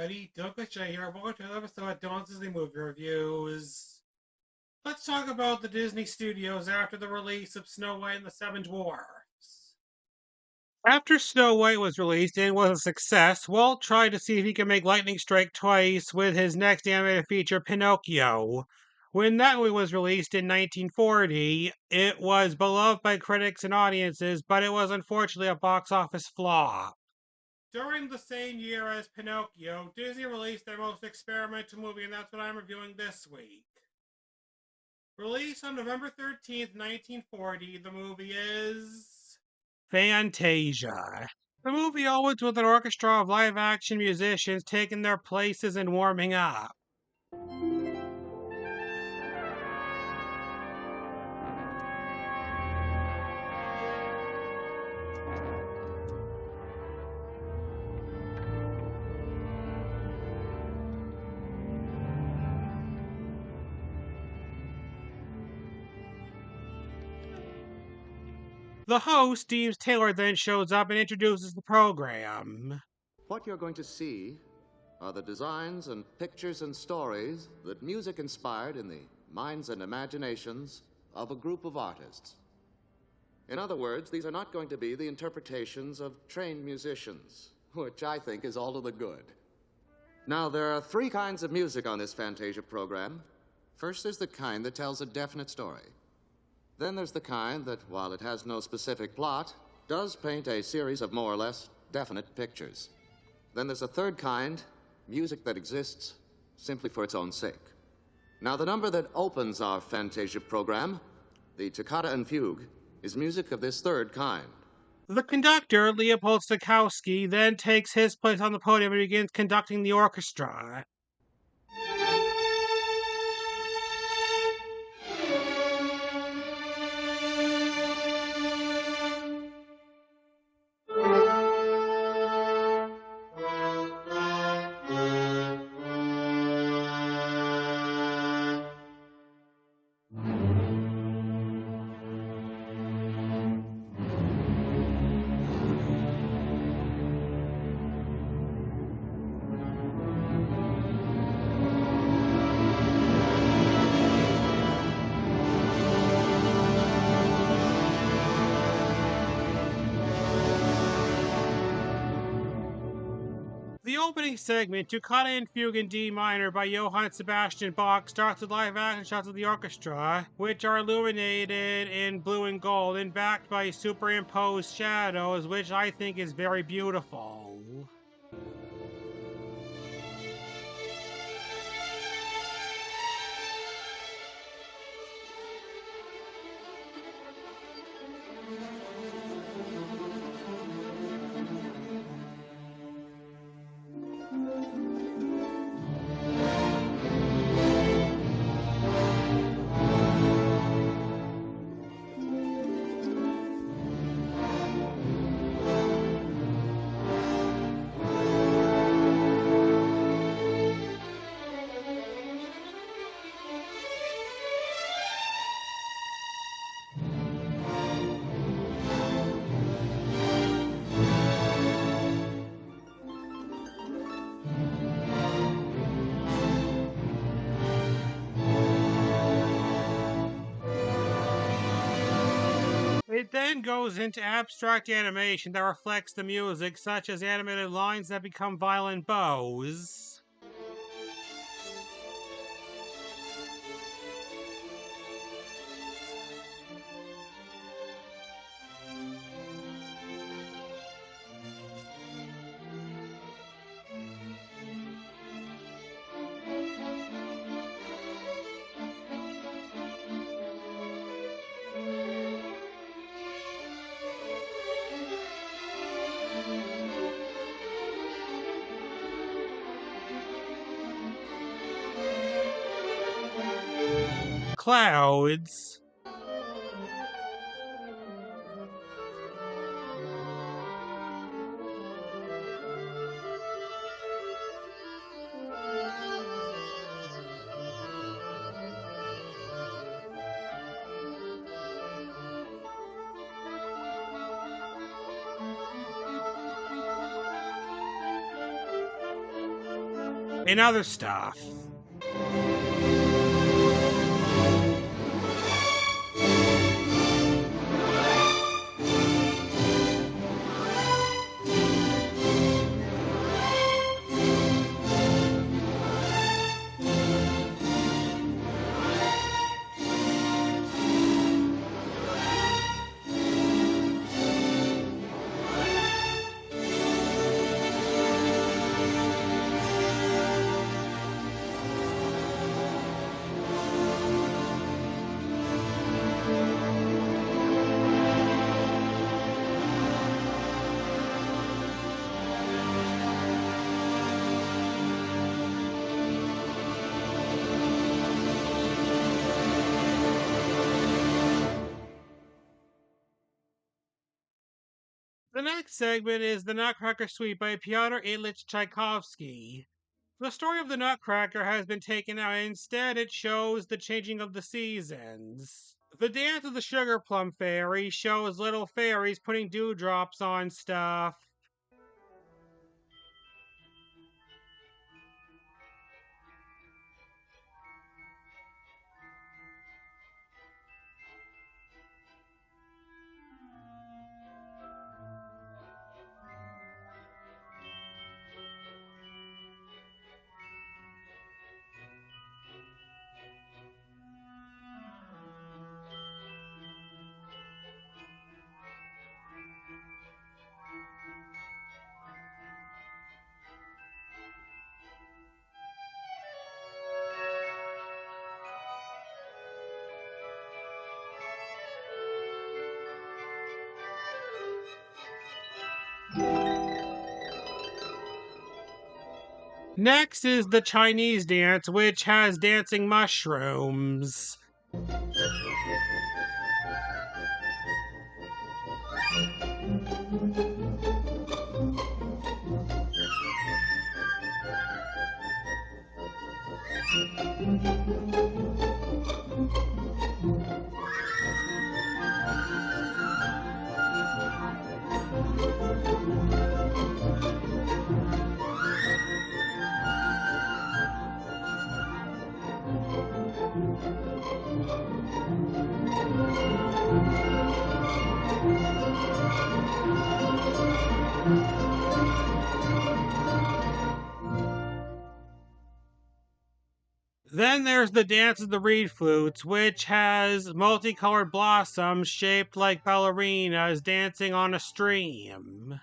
everybody. Dunkley here. Welcome to another episode of Dawn's Disney Movie Reviews. Let's talk about the Disney Studios after the release of Snow White and the Seven Dwarfs. After Snow White was released and was a success, Walt tried to see if he could make lightning strike twice with his next animated feature, Pinocchio. When that movie was released in 1940, it was beloved by critics and audiences, but it was unfortunately a box office flop. During the same year as Pinocchio, Disney released their most experimental movie, and that's what I'm reviewing this week. Released on November 13th, 1940, the movie is Fantasia. The movie opens with an orchestra of live action musicians taking their places and warming up. The host, Steve Taylor, then shows up and introduces the program. What you're going to see are the designs and pictures and stories that music inspired in the minds and imaginations of a group of artists. In other words, these are not going to be the interpretations of trained musicians, which I think is all to the good. Now, there are three kinds of music on this Fantasia program. First, there's the kind that tells a definite story. Then there's the kind that, while it has no specific plot, does paint a series of more or less definite pictures. Then there's a third kind, music that exists simply for its own sake. Now, the number that opens our Fantasia program, the Toccata and Fugue, is music of this third kind. The conductor, Leopold Stokowski, then takes his place on the podium and begins conducting the orchestra. The opening segment, Toccata and Fugue in D minor by Johann Sebastian Bach, starts with live action shots of the orchestra, which are illuminated in blue and gold and backed by superimposed shadows, which I think is very beautiful. It then goes into abstract animation that reflects the music, such as animated lines that become violin bows. Clouds. and other stuff. The next segment is The Nutcracker Suite by Pyotr Ilyich Tchaikovsky. The story of the Nutcracker has been taken out, and instead it shows the changing of the seasons. The Dance of the Sugar Plum Fairy shows little fairies putting dewdrops on stuff. Next is the Chinese dance, which has dancing mushrooms. Then there's the Dance of the Reed Flutes, which has multicolored blossoms shaped like ballerinas dancing on a stream.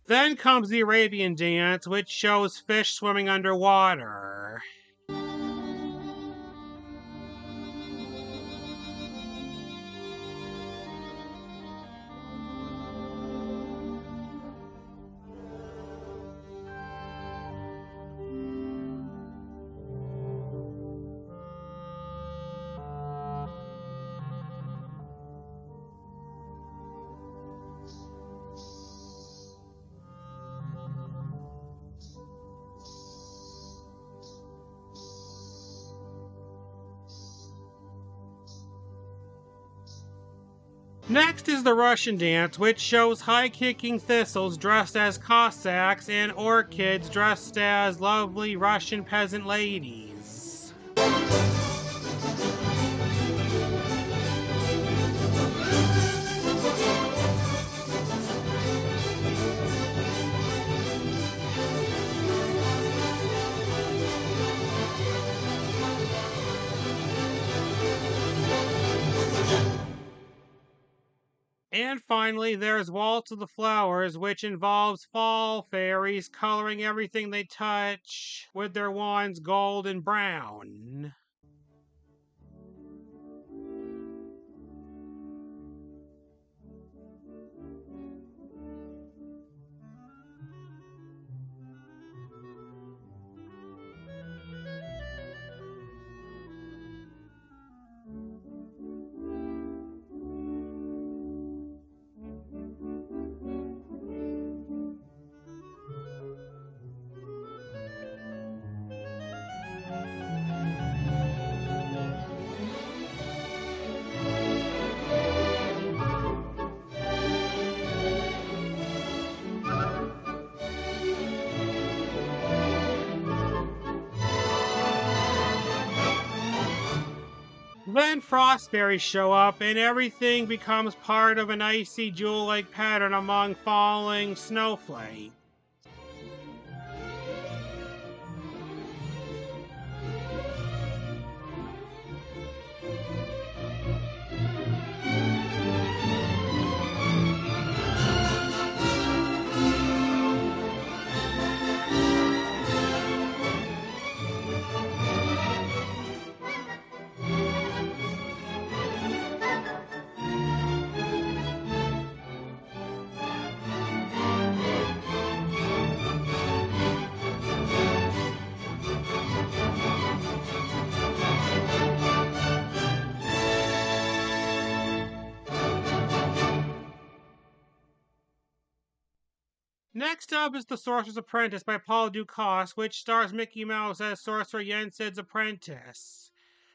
Then comes the Arabian Dance, which shows fish swimming underwater. Next is the Russian dance, which shows high-kicking thistles dressed as Cossacks and orchids dressed as lovely Russian peasant ladies. And finally, there's Waltz of the Flowers, which involves fall fairies coloring everything they touch with their wands gold and brown. Then frost berries show up, and everything becomes part of an icy jewel-like pattern among falling snowflakes. Next up is The Sorcerer's Apprentice by Paul Dukas, which stars Mickey Mouse as Sorcerer Yensid's apprentice.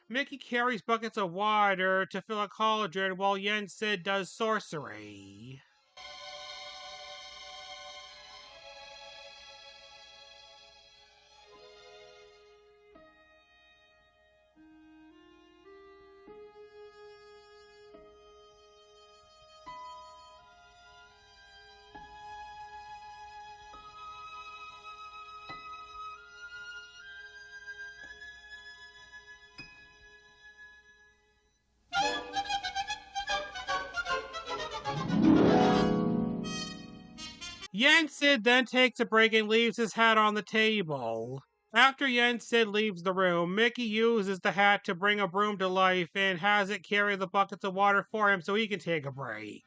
Mickey carries buckets of water to fill a cauldron while Yensid does sorcery. Yensid then takes a break and leaves his hat on the table. After Yensid leaves the room, Mickey uses the hat to bring a broom to life and has it carry the buckets of water for him so he can take a break.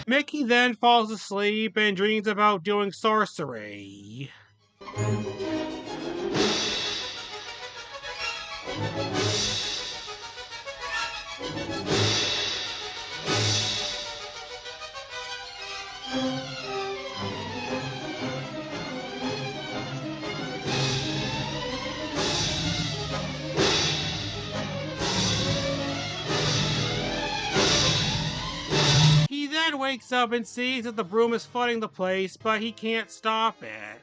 Mickey then falls asleep and dreams about doing sorcery. He then wakes up and sees that the broom is flooding the place, but he can't stop it.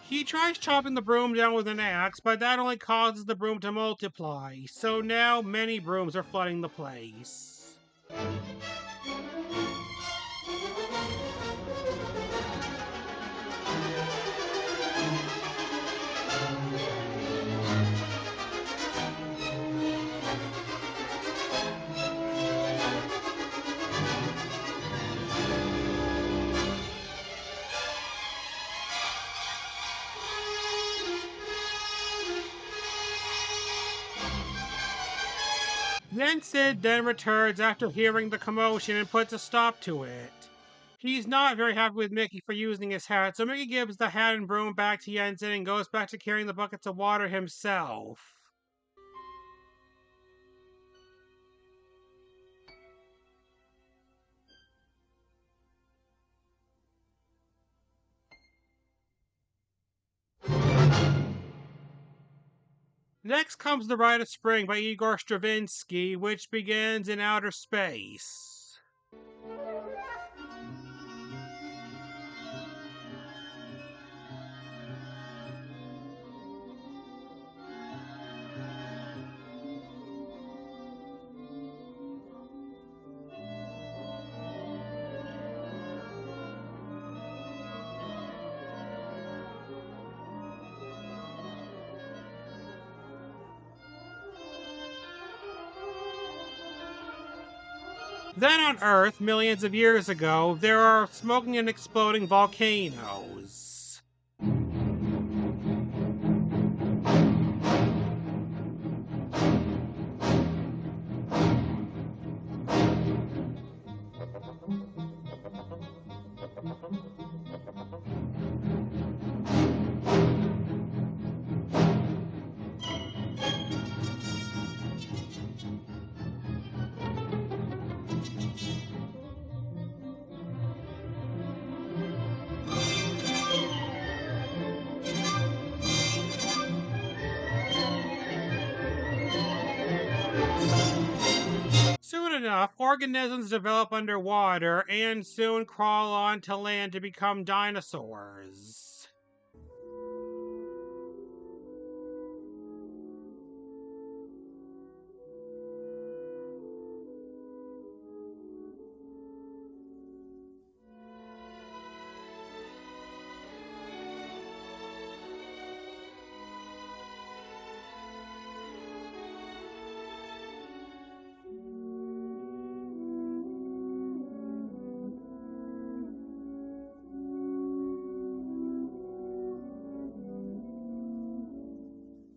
He tries chopping the broom down with an axe, but that only causes the broom to multiply, so now many brooms are flooding the place. Sid then returns after hearing the commotion and puts a stop to it. He's not very happy with Mickey for using his hat, so Mickey gives the hat and broom back to Jensen and goes back to carrying the buckets of water himself. Next comes The Rite of Spring by Igor Stravinsky, which begins in outer space. Then on Earth, millions of years ago, there are smoking and exploding volcanoes. Soon enough, organisms develop underwater and soon crawl onto land to become dinosaurs.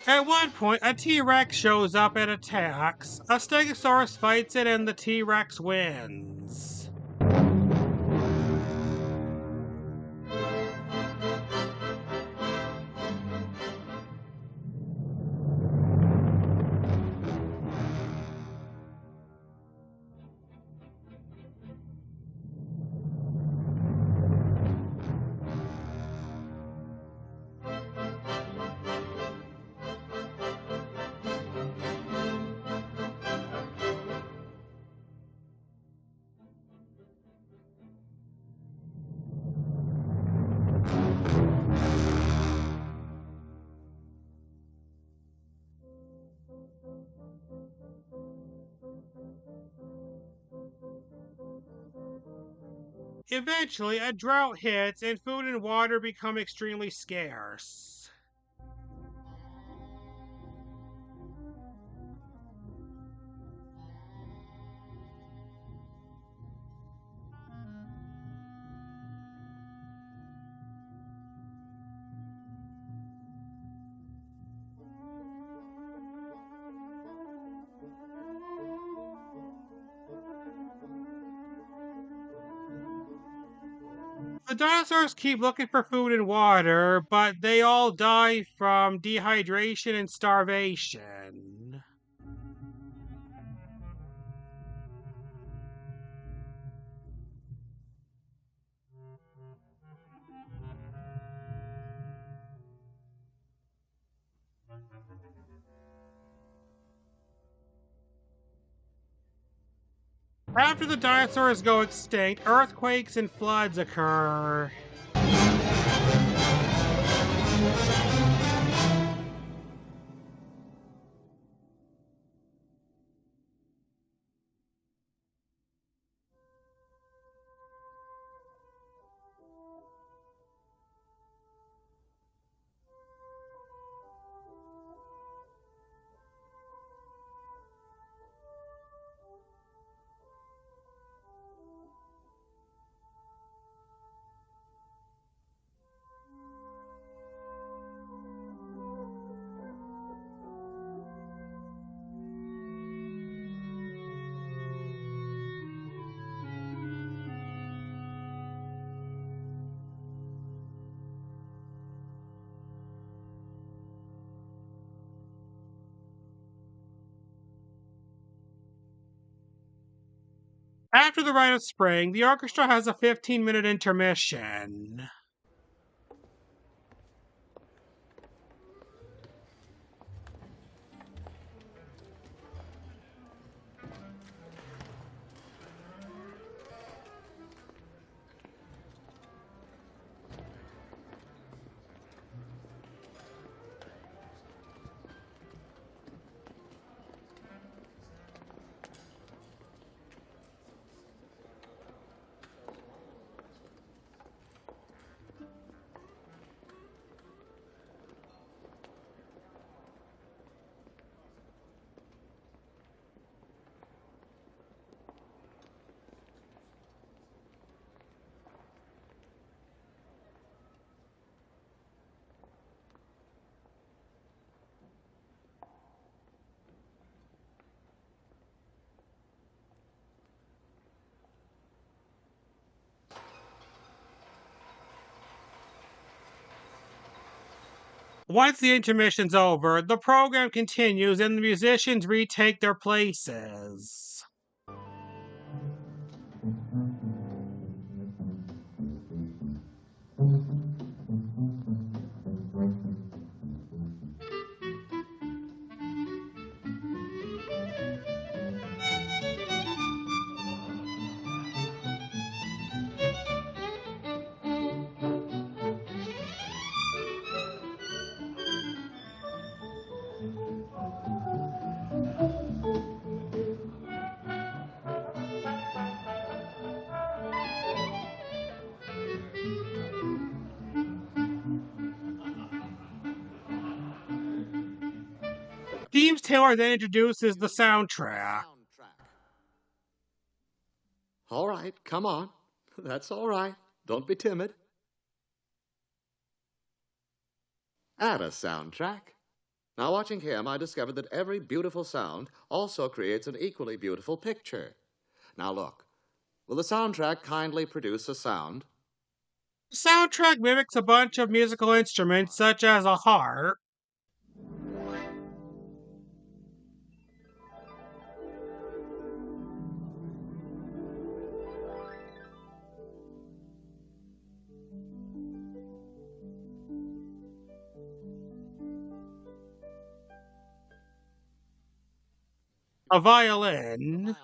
At one point, a T-Rex shows up and attacks. A Stegosaurus fights it and the T-Rex wins. Eventually, a drought hits and food and water become extremely scarce. The dinosaurs keep looking for food and water, but they all die from dehydration and starvation. After the dinosaurs go extinct, earthquakes and floods occur. After the Rite of Spring, the orchestra has a 15-minute intermission. Once the intermission's over, the program continues and the musicians retake their places. Deems Taylor then introduces the soundtrack. All right, come on. That's all right. Don't be timid. Add a soundtrack. Now, watching him, I discovered that every beautiful sound also creates an equally beautiful picture. Now, look. Will the soundtrack kindly produce a sound? The soundtrack mimics a bunch of musical instruments such as a harp, a violin,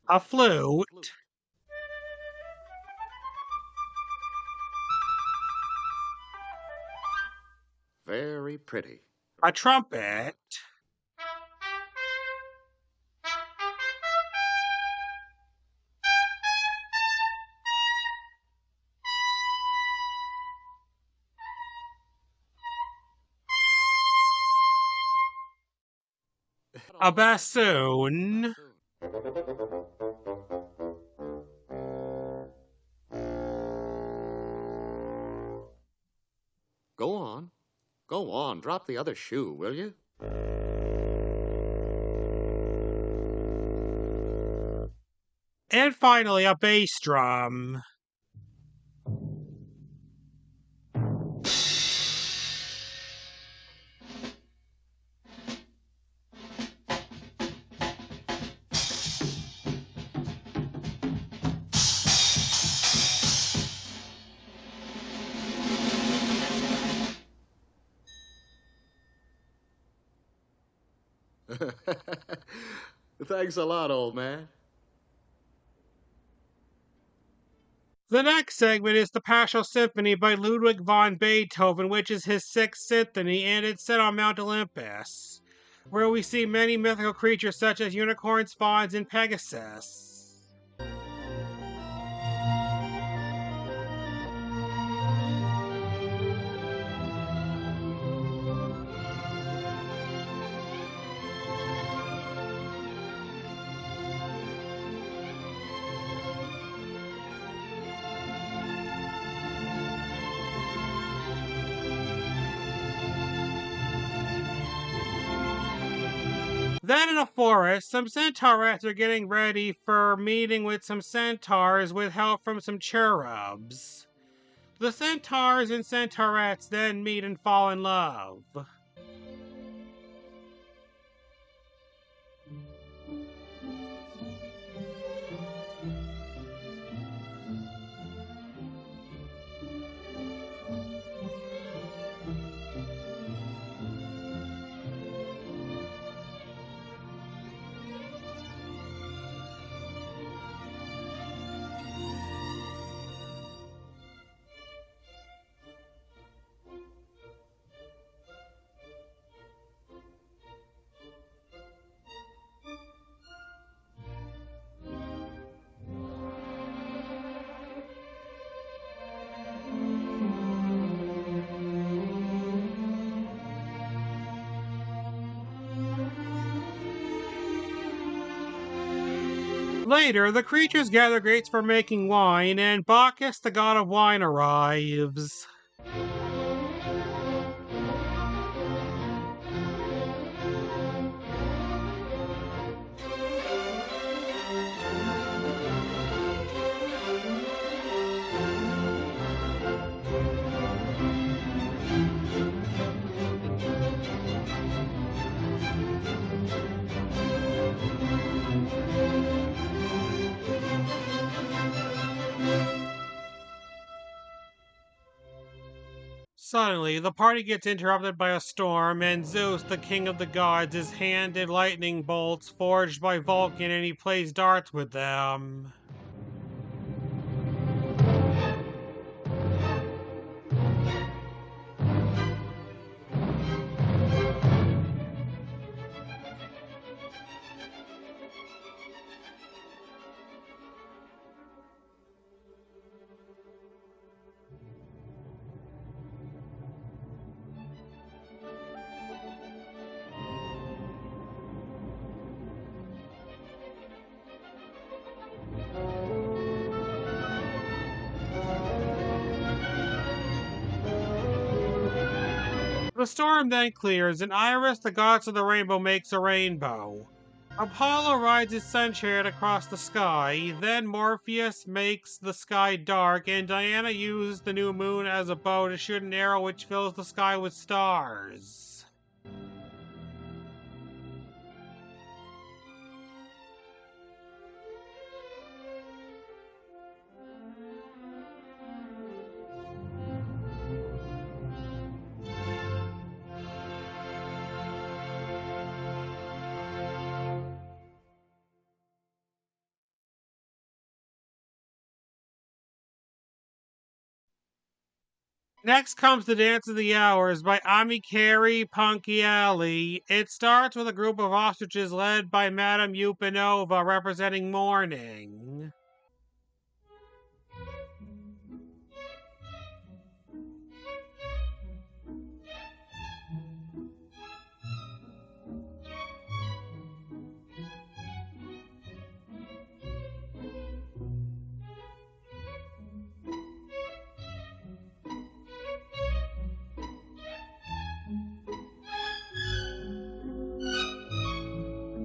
a flute, Very pretty. a trumpet, a bassoon, Go on. Go on. Drop the other shoe, will you? and finally a bass drum. Thanks a lot, old man. The next segment is the Paschal Symphony by Ludwig van Beethoven, which is his sixth symphony, and it's set on Mount Olympus, where we see many mythical creatures such as unicorns, fauns, and Pegasus. Then in a forest, some centaurets are getting ready for meeting with some centaurs with help from some cherubs. The centaurs and centaurettes then meet and fall in love. Later, the creatures gather grapes for making wine, and Bacchus, the god of wine, arrives. Suddenly, the party gets interrupted by a storm, and Zeus, the king of the gods, is handed lightning bolts forged by Vulcan, and he plays darts with them. The storm then clears, and Iris, the goddess of the rainbow, makes a rainbow. Apollo rides his sun chariot across the sky, then Morpheus makes the sky dark, and Diana uses the new moon as a bow to shoot an arrow which fills the sky with stars. Next comes the Dance of the Hours by Amicare Ponchielli. It starts with a group of ostriches led by Madame Upanova representing mourning.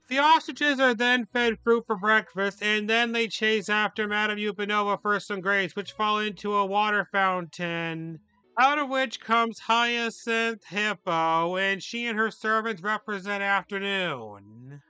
The ostriches are then fed fruit for breakfast, and then they chase after Madame Upanova for some grapes, which fall into a water fountain, out of which comes Hyacinth Hippo, and she and her servants represent afternoon.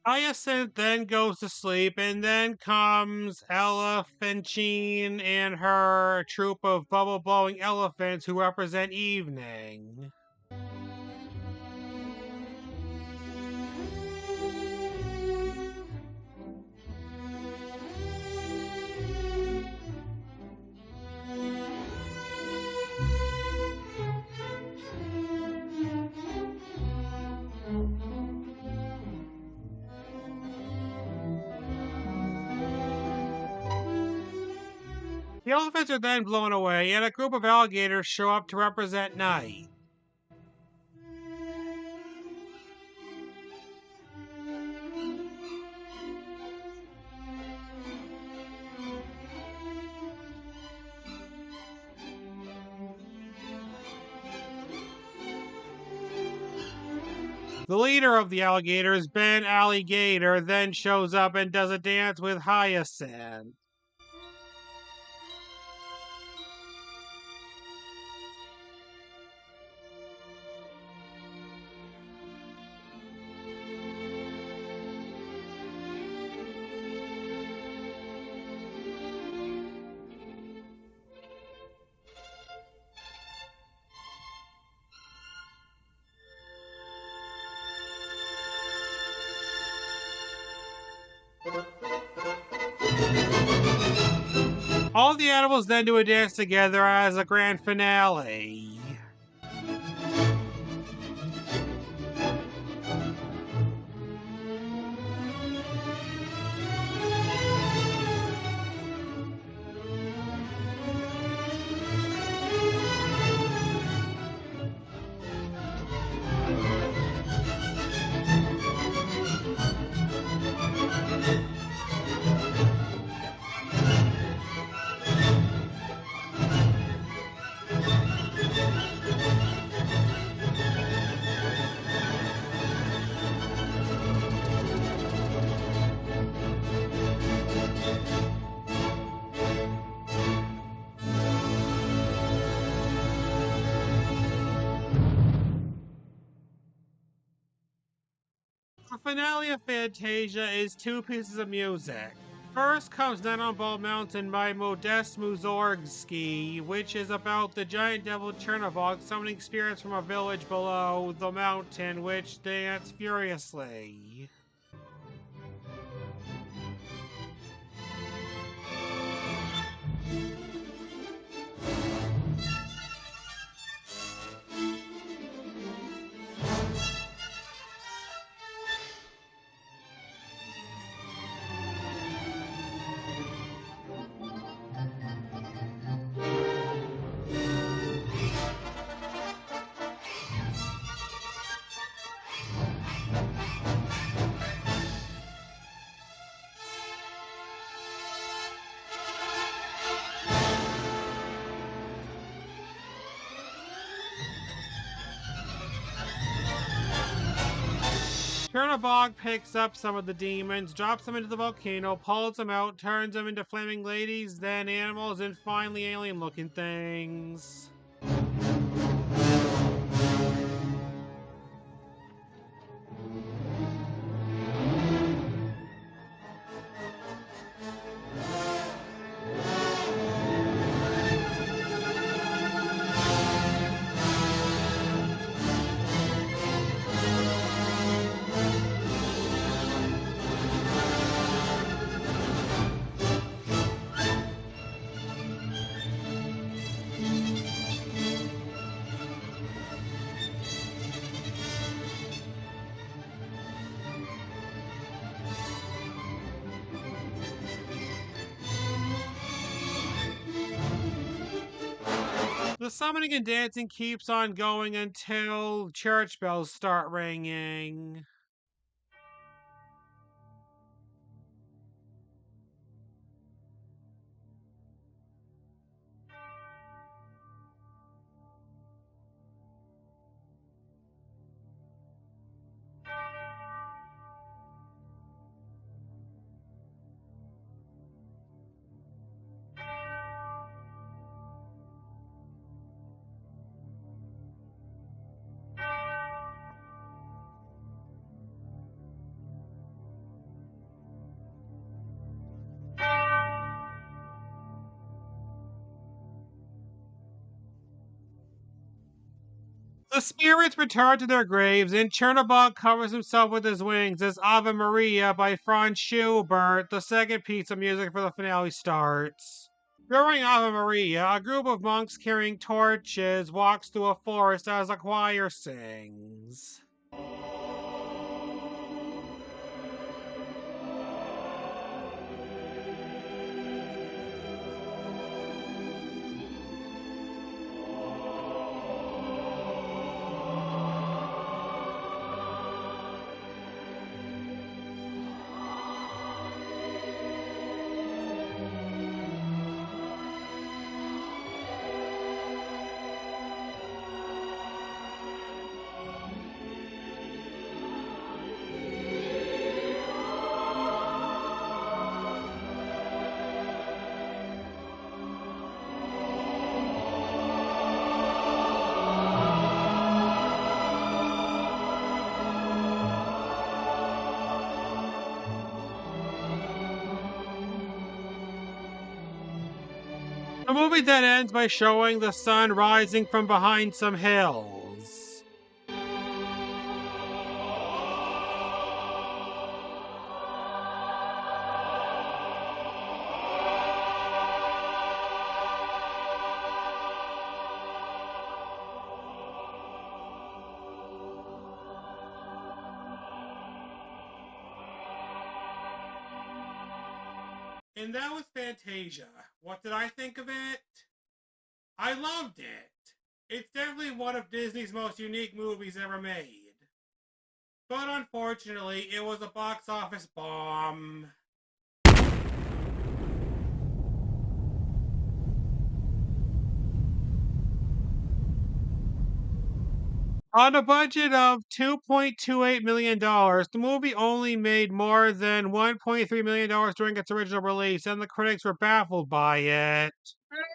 Hyacinth then goes to sleep, and then comes Elephantine and her troop of bubble blowing elephants who represent evening. The elephants are then blown away, and a group of alligators show up to represent night. The leader of the alligators, Ben Alligator, then shows up and does a dance with Hyacinth. All the animals then do a dance together as a grand finale. The finale of Fantasia is two pieces of music. First comes Night on Bald Mountain by Modest Mussorgsky, which is about the giant devil Chernobog summoning spirits from a village below the mountain, which dance furiously. Chernobog picks up some of the demons, drops them into the volcano, pulls them out, turns them into flaming ladies, then animals, and finally alien looking things. The summoning and dancing keeps on going until church bells start ringing. The spirits return to their graves, and Chernobog covers himself with his wings as Ave Maria by Franz Schubert, the second piece of music for the finale, starts. During Ave Maria, a group of monks carrying torches walks through a forest as a choir sings. The movie then ends by showing the sun rising from behind some hills. And that was Fantasia. What did I think of it? I loved it. It's definitely one of Disney's most unique movies ever made. But unfortunately, it was a box office bomb. On a budget of $2.28 million, the movie only made more than $1.3 million during its original release, and the critics were baffled by it.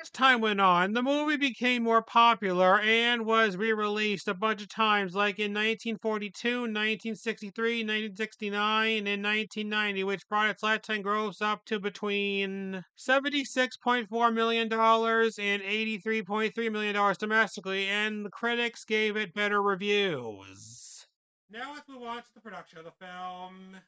As time went on, the movie became more popular and was re-released a bunch of times, like in 1942, 1963, 1969, and 1990, which brought its lifetime gross up to between $76.4 million and $83.3 million domestically, and the critics gave it better reviews. Now let's move on to the production of the film.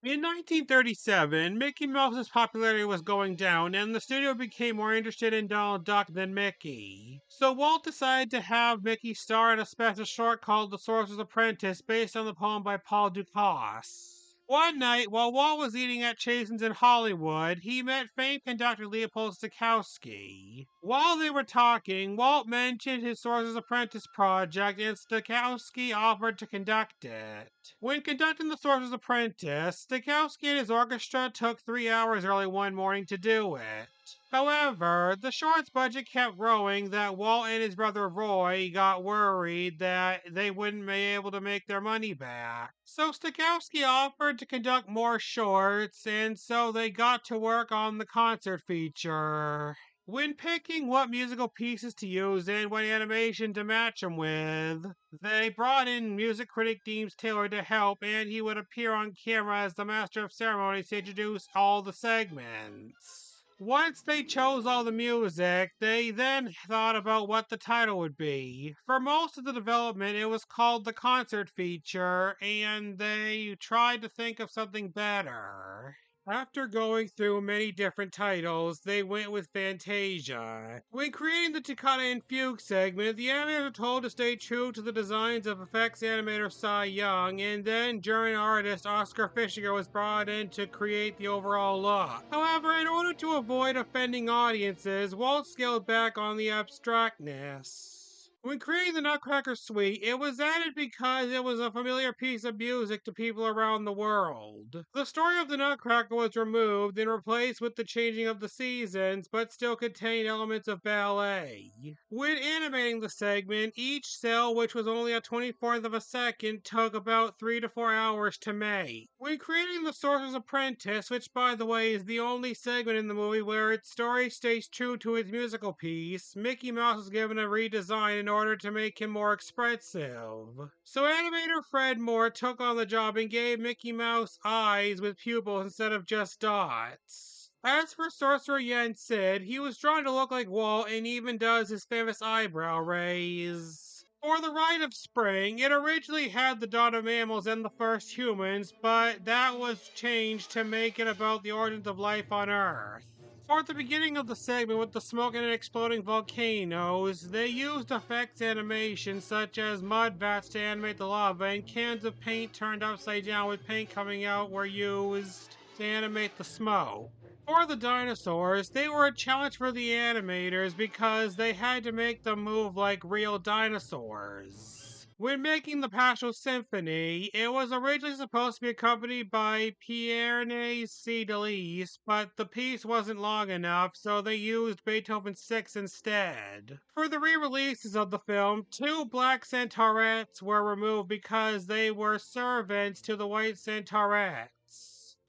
In 1937, Mickey Mouse's popularity was going down, and the studio became more interested in Donald Duck than Mickey. So Walt decided to have Mickey star in a special short called The Sorcerer's Apprentice, based on the poem by Paul Dukas. One night, while Walt was eating at Chasen's in Hollywood, he met famed conductor Leopold Stokowski. While they were talking, Walt mentioned his Sorcerer's Apprentice project, and Stokowski offered to conduct it. When conducting The Sorcerer's Apprentice, Stokowski and his orchestra took 3 hours early one morning to do it. However, the short's budget kept growing that Walt and his brother Roy got worried that they wouldn't be able to make their money back. So Stokowski offered to conduct more shorts, and so they got to work on the concert feature. When picking what musical pieces to use and what animation to match them with, they brought in music critic Deems Taylor to help, and he would appear on camera as the master of ceremonies to introduce all the segments. Once they chose all the music, they then thought about what the title would be. For most of the development, it was called the concert feature, and they tried to think of something better. After going through many different titles, they went with Fantasia. When creating the Toccata and Fugue segment, the animators were told to stay true to the designs of effects animator Cy Young, and then German artist Oscar Fischinger was brought in to create the overall look. However, in order to avoid offending audiences, Walt scaled back on the abstractness. When creating the Nutcracker Suite, it was added because it was a familiar piece of music to people around the world. The story of the Nutcracker was removed and replaced with the changing of the seasons, but still contained elements of ballet. When animating the segment, each cell, which was only a 24th of a second, took about 3 to 4 hours to make. When creating The Sorcerer's Apprentice, which by the way is the only segment in the movie where its story stays true to its musical piece, Mickey Mouse was given a redesign in order to make him more expressive. So animator Fred Moore took on the job and gave Mickey Mouse eyes with pupils instead of just dots. As for Sorcerer Yen Sid, he was drawn to look like Walt and even does his famous eyebrow raise. For the Rite of Spring, it originally had the dawn of mammals and the first humans, but that was changed to make it about the origins of life on Earth. For the beginning of the segment with the smoke and exploding volcanoes, they used effects animation such as mud vats to animate the lava, and cans of paint turned upside down with paint coming out were used to animate the smoke. For the dinosaurs, they were a challenge for the animators because they had to make them move like real dinosaurs. When making the Paschal Symphony, it was originally supposed to be accompanied by Pierne's Si Delise, but the piece wasn't long enough, so they used Beethoven's Six instead. For the re-releases of the film, 2 black centaurettes were removed because they were servants to the white centaurettes.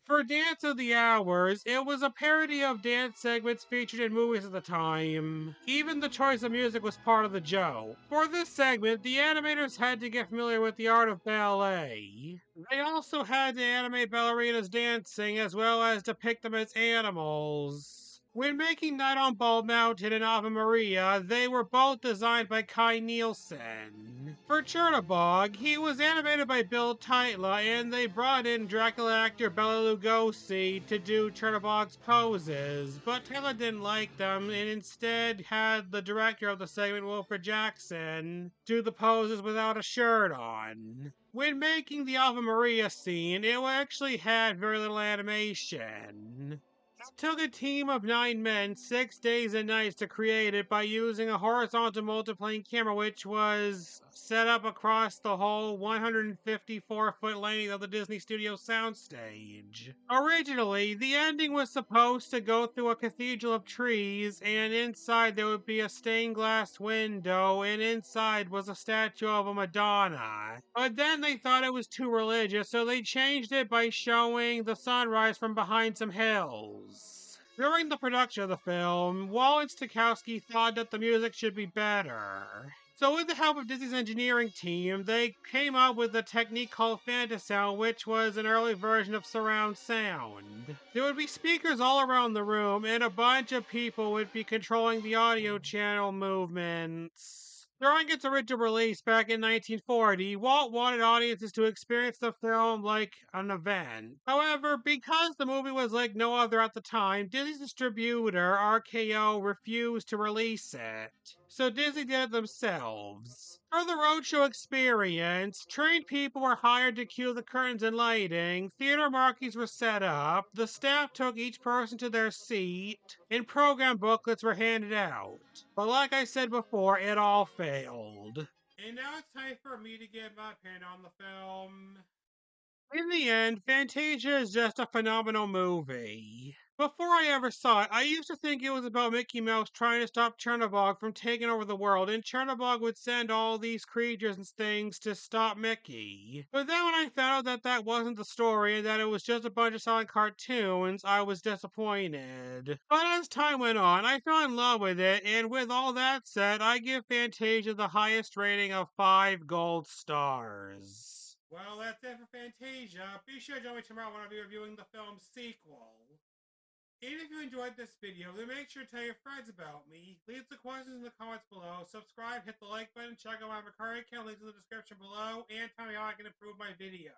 For Dance of the Hours, it was a parody of dance segments featured in movies at the time. Even the choice of music was part of the joke. For this segment, the animators had to get familiar with the art of ballet. They also had to animate ballerinas dancing as well as depict them as animals. When making Night on Bald Mountain and Ave Maria, they were both designed by Kai Nielsen. For Chernobog, he was animated by Bill Titla, and they brought in Dracula actor Bela Lugosi to do Chernobog's poses, but Titla didn't like them and instead had the director of the segment, Wilfred Jackson, do the poses without a shirt on. When making the Ave Maria scene, it actually had very little animation. It took a team of 9 men 6 days and nights to create it by using a horizontal multiplane camera which was set up across the whole 154-foot length of the Disney Studio soundstage. Originally, the ending was supposed to go through a cathedral of trees, and inside there would be a stained glass window, and inside was a statue of a Madonna. But then they thought it was too religious, so they changed it by showing the sunrise from behind some hills. During the production of the film, Walt Stokowski thought that the music should be better. So with the help of Disney's engineering team, they came up with a technique called Fantasia, which was an early version of surround sound. There would be speakers all around the room, and a bunch of people would be controlling the audio channel movements. During its original release back in 1940, Walt wanted audiences to experience the film like an event. However, because the movie was like no other at the time, Disney's distributor, RKO, refused to release it. So Disney did it themselves. For the roadshow experience, trained people were hired to cue the curtains and lighting, theater marquees were set up, the staff took each person to their seat, and program booklets were handed out. But like I said before, it all failed. And now it's time for me to give my opinion on the film. In the end, Fantasia is just a phenomenal movie. Before I ever saw it, I used to think it was about Mickey Mouse trying to stop Chernobog from taking over the world, and Chernobog would send all these creatures and things to stop Mickey. But then when I found out that that wasn't the story and that it was just a bunch of silent cartoons, I was disappointed. But as time went on, I fell in love with it, and with all that said, I give Fantasia the highest rating of 5 gold stars. Well, that's it for Fantasia. Be sure to join me tomorrow when I'll be reviewing the film's sequel. And if you enjoyed this video, then make sure to tell your friends about me. Leave the questions in the comments below. Subscribe, hit the like button, check out my Macari account, links in the description below, and tell me how I can improve my videos.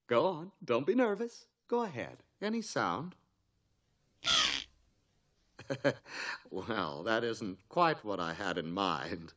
Go on. Don't be nervous. Go ahead. Any sound? Well, that isn't quite what I had in mind.